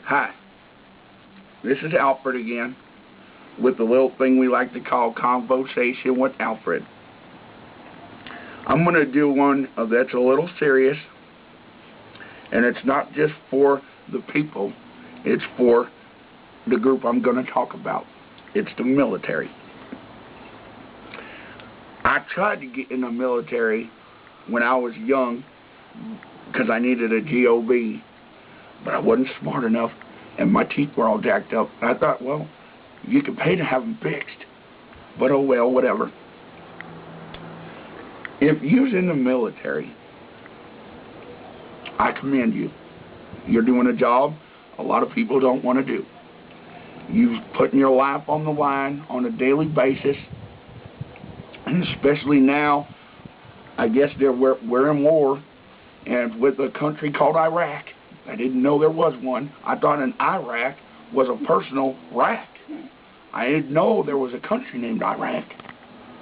Hi, this is Alfred again with the little thing we like to call Conversation with Alfred. I'm going to do one that's a little serious, and it's not just for the people, it's for the group I'm going to talk about. It's the military. I tried to get in the military when I was young because I needed a GOB, but I wasn't smart enough and my teeth were all jacked up. And I thought, well, you can pay to have them fixed, but oh well, whatever. If you're in the military, I commend you. You're doing a job a lot of people don't want to do. You're putting your life on the line on a daily basis, and especially now, I guess we're in war, and with a country called Iraq. I didn't know there was one. I thought an Iraq was a personal rack. I didn't know there was a country named Iraq.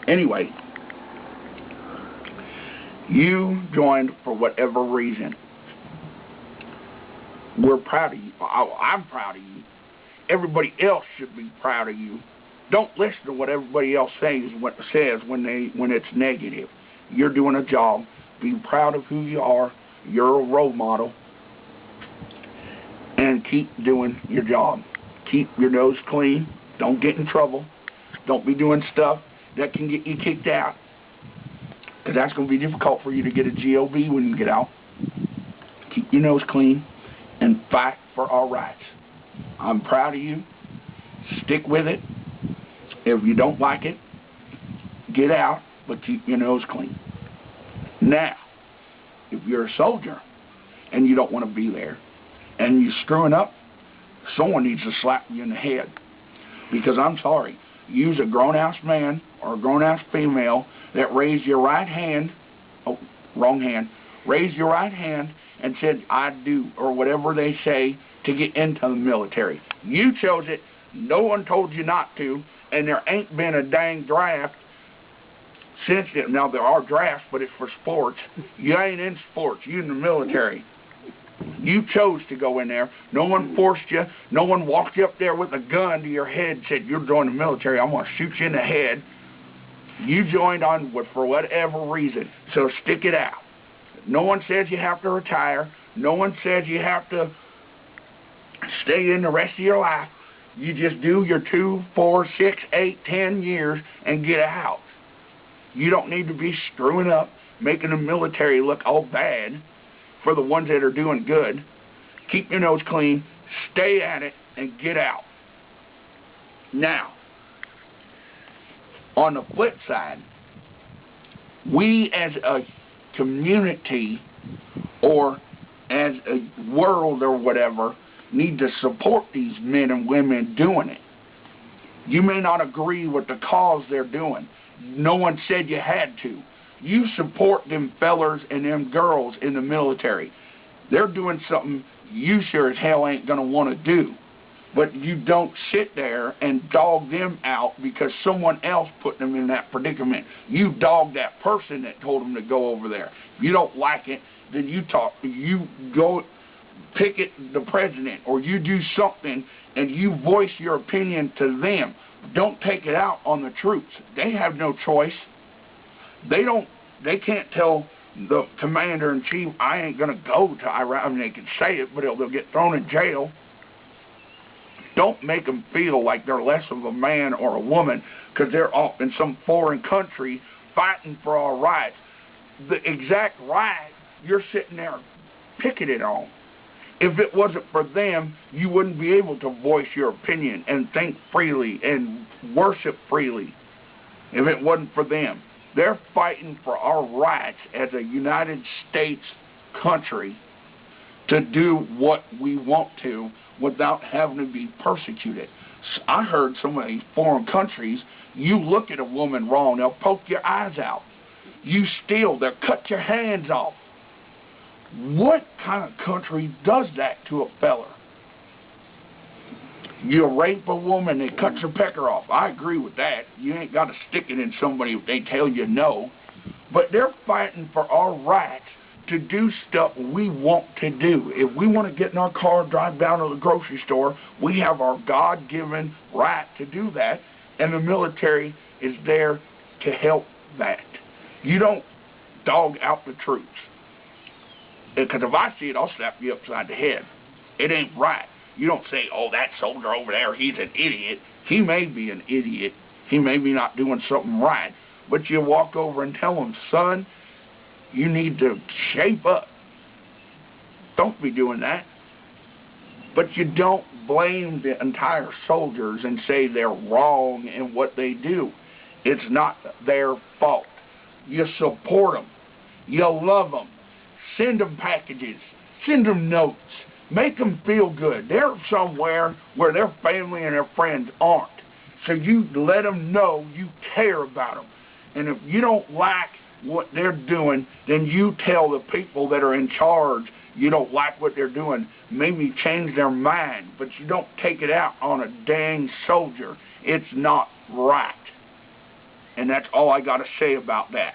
Anyway, you joined for whatever reason. We're proud of you. I'm proud of you. Everybody else should be proud of you. Don't listen to what everybody else says when it's negative. You're doing a job. Be proud of who you are. You're a role model. And keep doing your job. Keep your nose clean. Don't get in trouble. Don't be doing stuff that can get you kicked out. Because that's going to be difficult for you to get a GOB when you get out. Keep your nose clean and fight for our rights. I'm proud of you. Stick with it. If you don't like it, get out, but keep your nose clean. Now, if you're a soldier and you don't want to be there, and you're screwing up, someone needs to slap you in the head. Because I'm sorry, you's a grown-ass man or a grown-ass female that raised your right hand, oh, wrong hand, raised your right hand and said, I do, or whatever they say, to get into the military. You chose it, no one told you not to, and there ain't been a dang draft since then. Now, there are drafts, but it's for sports. You ain't in sports, you in the military. You chose to go in there. No one forced you. No one walked you up there with a gun to your head and said, you're joining the military, I'm going to shoot you in the head. You joined on for whatever reason, so stick it out. No one says you have to retire. No one says you have to stay in the rest of your life. You just do your 2, 4, 6, 8, 10 years and get out. You don't need to be screwing up, making the military look all bad for the ones that are doing good. Keep your nose clean, stay at it, and get out. Now, on the flip side, we as a community or as a world or whatever need to support these men and women doing it. You may not agree with the cause they're doing. No one said you had to. You support them fellers and them girls in the military. They're doing something you sure as hell ain't going to want to do. But you don't sit there and dog them out because someone else put them in that predicament. You dog that person that told them to go over there. If you don't like it, then you go picket the president, or you do something and you voice your opinion to them. Don't take it out on the troops. They have no choice. They can't tell the commander-in-chief, I ain't going to go to Iraq. I mean, they can say it, but they'll get thrown in jail. Don't make them feel like they're less of a man or a woman because they're off in some foreign country fighting for our rights. The exact right you're sitting there picketed on. If it wasn't for them, you wouldn't be able to voice your opinion and think freely and worship freely. If it wasn't for them. They're fighting for our rights as a United States country to do what we want to without having to be persecuted. I heard some of these foreign countries, you look at a woman wrong, they'll poke your eyes out. You steal, they'll cut your hands off. What kind of country does that to a fella? You rape a woman, they cut your pecker off. I agree with that. You ain't got to stick it in somebody if they tell you no. But they're fighting for our rights to do stuff we want to do. If we want to get in our car and drive down to the grocery store, we have our God-given right to do that, and the military is there to help that. You don't dog out the troops. Because if I see it, I'll slap you upside the head. It ain't right. You don't say, oh, that soldier over there, he's an idiot. He may be an idiot. He may be not doing something right. But you walk over and tell him, son, you need to shape up. Don't be doing that. But you don't blame the entire soldiers and say they're wrong in what they do. It's not their fault. You support them. You love them. Send them packages. Send them notes. Make them feel good. They're somewhere where their family and their friends aren't. So you let them know you care about them. And if you don't like what they're doing, then you tell the people that are in charge you don't like what they're doing. Maybe change their mind, but you don't take it out on a dang soldier. It's not right. And that's all I got to say about that.